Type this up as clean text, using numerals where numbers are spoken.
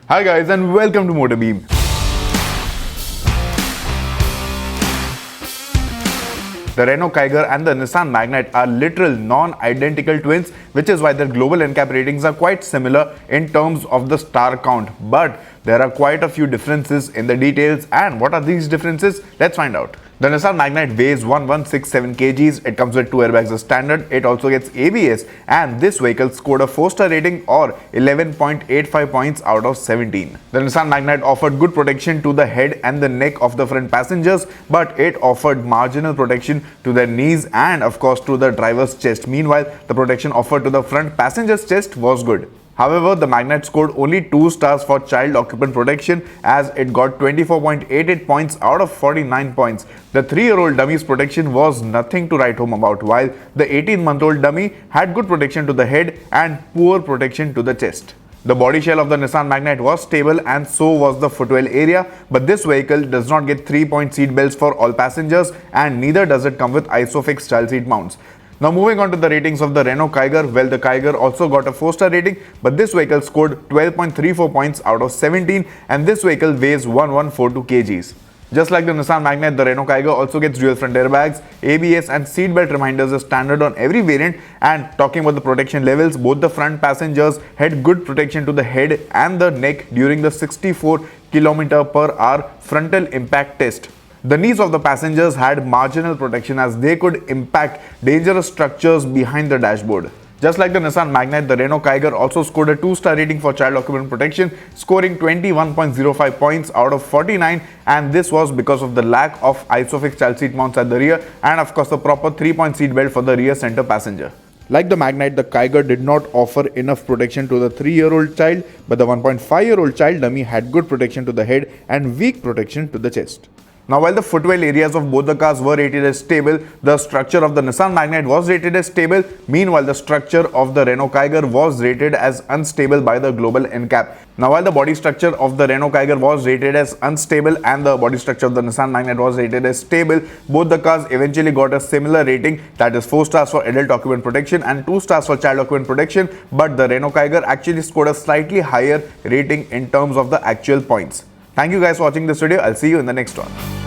Hi guys and welcome to MotorBeam. The Renault Kiger and the Nissan Magnite are literal non-identical twins, which is why their global NCAP ratings are quite similar in terms of the star count. But there are quite a few differences in the details, and what are these differences? Let's find out. The Nissan Magnite weighs 1167 kgs, it comes with 2 airbags as standard, it also gets ABS, and this vehicle scored a 4-star rating or 11.85 points out of 17. The Nissan Magnite offered good protection to the head and the neck of the front passengers, but it offered marginal protection to their knees and of course to the driver's chest. Meanwhile, the protection offered to the front passenger's chest was good. However, the Magnite scored only 2 stars for child occupant protection as it got 24.88 points out of 49 points. The 3-year-old dummy's protection was nothing to write home about, while the 18-month-old dummy had good protection to the head and poor protection to the chest. The body shell of the Nissan Magnite was stable and so was the footwell area, but this vehicle does not get 3-point seat belts for all passengers and neither does it come with ISOFIX child seat mounts. Now moving on to the ratings of the Renault Kiger, well, the Kiger also got a 4-star rating, but this vehicle scored 12.34 points out of 17 and this vehicle weighs 1142 kgs. Just like the Nissan Magnite, the Renault Kiger also gets dual front airbags, ABS and seatbelt reminders as standard on every variant. And talking about the protection levels, both the front passengers had good protection to the head and the neck during the 64 km/h frontal impact test. The knees of the passengers had marginal protection as they could impact dangerous structures behind the dashboard. Just like the Nissan Magnite, the Renault Kiger also scored a 2-star rating for child occupant protection, scoring 21.05 points out of 49, and this was because of the lack of ISOFIX child seat mounts at the rear and of course the proper 3-point seat belt for the rear center passenger. Like the Magnite, the Kiger did not offer enough protection to the 3-year-old child, but the 1.5-year-old child dummy had good protection to the head and weak protection to the chest. Now, while the footwell areas of both the cars were rated as stable, the structure of the Nissan Magnite was rated as stable. Meanwhile, the structure of the Renault Kiger was rated as unstable by the Global NCAP. Now, while the body structure of the Renault Kiger was rated as unstable and the body structure of the Nissan Magnite was rated as stable, both the cars eventually got a similar rating, that is 4 stars for adult occupant protection and 2 stars for child occupant protection, but the Renault Kiger actually scored a slightly higher rating in terms of the actual points. Thank you guys for watching this video. I'll see you in the next one.